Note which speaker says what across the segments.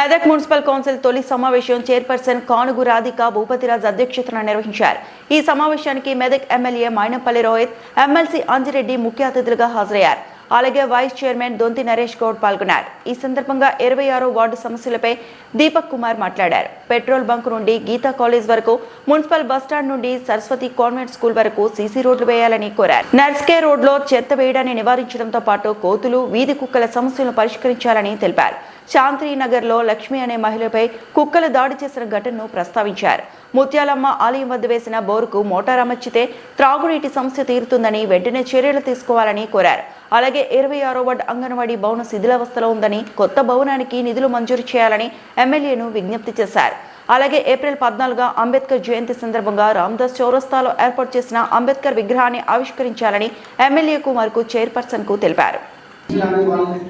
Speaker 1: Medak municipal council తొలి సమావేశం chairperson కానుగు రాధిక భూపతిరాజ్ అధ్యక్షతన నిర్వహించారు. ఈ సమావేశానికి మెదక్ ఎమ్మెల్యే మైనంపల్లి రోహిత్, ఎమ్మెల్సీ అంజిరెడ్డి ముఖ్య అతిథులుగా హాజరయ్యారు. అలాగే వైస్ చైర్మన్ దొంతి నరేష్ గౌడ్ పాల్గొన్నారు. ఈ సందర్భంగా 26వ వార్డు సమస్యలపై దీపక్ కుమార్ మాట్లాడారు. పెట్రోల్ బంక్ నుండి గీతా కాలేజ్ వరకు, మున్సిపల్ బస్టాండ్ నుండి సరస్వతి కాన్వెంట్ స్కూల్ వరకు సీసీ రోడ్లు వేయాలని కోరారు. నర్స్కే రోడ్లో చెత్త వేయడాన్ని నివారించడంతో పాటు కోతులు, వీధి కుక్కల సమస్యలను పరిష్కరించాలని తెలిపారు. శాంతినగర్లో లక్ష్మి అనే మహిళపై కుక్కలు దాడి చేసిన ఘటనను ప్రస్తావించారు. ముత్యాలమ్మ ఆలయం వద్ద వేసిన బోరుకు మోటార్ అమర్చితే త్రాగునీటి సమస్య తీరుతుందని వెంటనే చర్యలు తీసుకోవాలని కోరారు. అలాగే 26వ వార్డు అంగన్వాడీ భవనం శిథిలావస్థలో ఉందని, కొత్త భవనానికి నిధులు మంజూరు చేయాలని ఎమ్మెల్యేను విజ్ఞప్తి చేశారు. అలాగే ఏప్రిల్ 14 అంబేద్కర్ జయంతి సందర్భంగా రామ్దాస్ చౌరస్తాలో ఏర్పాటు చేసిన అంబేద్కర్ విగ్రహాన్ని ఆవిష్కరించాలని ఎమ్మెల్యే కుమార్ కు చైర్పర్సన్ కు తెలిపారు.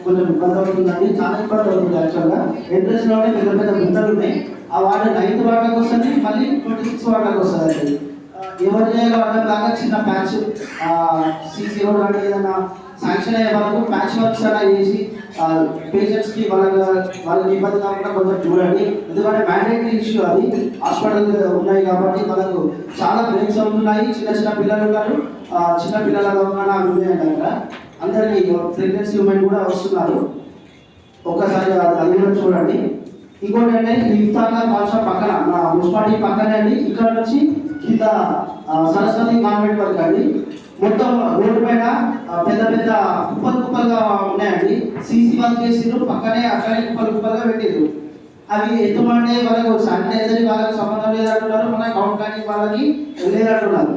Speaker 2: కొంచెం ఇబ్బంది అవుతుందండి, చాలా ఇబ్బంది అవుతుంది. యాక్చువల్గా ఎంట్రెన్స్ లోనే పెద్ద పెద్ద గుంతలు ఉన్నాయి. ఆ వార్డు 9th వార్డులకు వస్తుంది, మళ్ళీ 26 వార్డులకు వస్తుంది అండి. ఎవరు చేయాలో అర్థం కాక చిన్న ప్యాచ్ సీసీ రోడ్ కానీ ఏదైనా శాంక్షన్ అయ్యే వరకు ప్యాచ్ వర్క్స్ అలా చేసి పేషెంట్స్కి వాళ్ళకి ఇబ్బంది కాకుండా కొంచెం చూడండి. ఎందుకంటే మ్యాండేటరీ ఇష్యూ అది, హాస్పిటల్ ఉన్నాయి కాబట్టి మనకు చాలా బ్రేక్స్ అవుతున్నాయి. చిన్న చిన్న పిల్లలు ఉన్నారు, చిన్న పిల్లల దవాఖానా ఉన్నాయండి. అక్కడ అందరికీ ప్రెగ్నెన్సీ ఉమెన్ కూడా వస్తున్నారు. ఒక్కసారి అది కూడా చూడండి. ఇంకోటి అంటే ఇఫ్తార్ భాష పక్కన మన మున్సిపాలిటీ పక్కనే అండి. ఇక్కడ నుంచి కింద సరస్వతి కాన్వెంట్ వరకు అండి మొత్తం రోడ్డు పైన పెద్ద పెద్ద కుప్పలుగా ఉన్నాయండి. సీసీ వర్క్ చేసిండ్రు, పక్కనే అక్కడే కుప్పలుగా పెట్టిండ్రు. అవి ఎత్తుమంటే వాళ్ళకు శానిటైజర్ వాళ్ళకి సంబంధం లేదంటున్నారు, మన కౌంట్ కానీ వాళ్ళకి లేదంటున్నారు.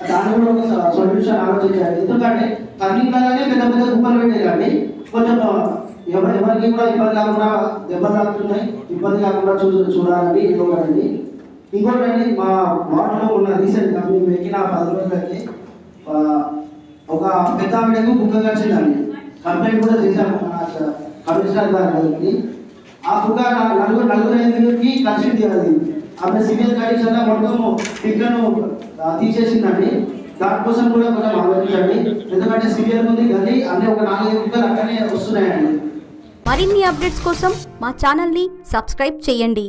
Speaker 2: దాన్ని కూడా ఒక సొల్యూషన్ ఆలోచించాలి. ఎందుకంటే టర్నింగ్ లాగానే పెద్ద పెద్ద కుప్పలు పెట్టేయండి. కొంచెం ఎవరికి కూడా ఇబ్బంది కాకుండా, దెబ్బలు తాకుతున్నాయి, ఇబ్బంది కాకుండా చూడాలండి. ఇంకొకటి ఇంకోటండి, మా వార్డులో ఉన్న రీసెంట్గా మేము ఎక్కిన 10 రోజులకి ఒక పెద్ద ఆవిడకు కుక్క కలిసిందండి. కంప్లైంట్ కూడా చేశాము మన కమిషనర్ గారికి. ఆ కుక్క నలుగురు 5కి కలిసింది. అది ఆమె సివియర్ కండిషన్లో మొత్తం పిక్కను తీసేసిందండి. దానికోసం కూడా కొంచెం ఆలోచించండి. ఎందుకంటే సివియర్ ఉంది గది అన్నీ ఒక 4-5 కుక్కలు అక్కడనే వస్తున్నాయండి.
Speaker 3: మరిన్ని అప్డేట్స్ కోసం మా ఛానల్ని సబ్స్క్రైబ్ చేయండి.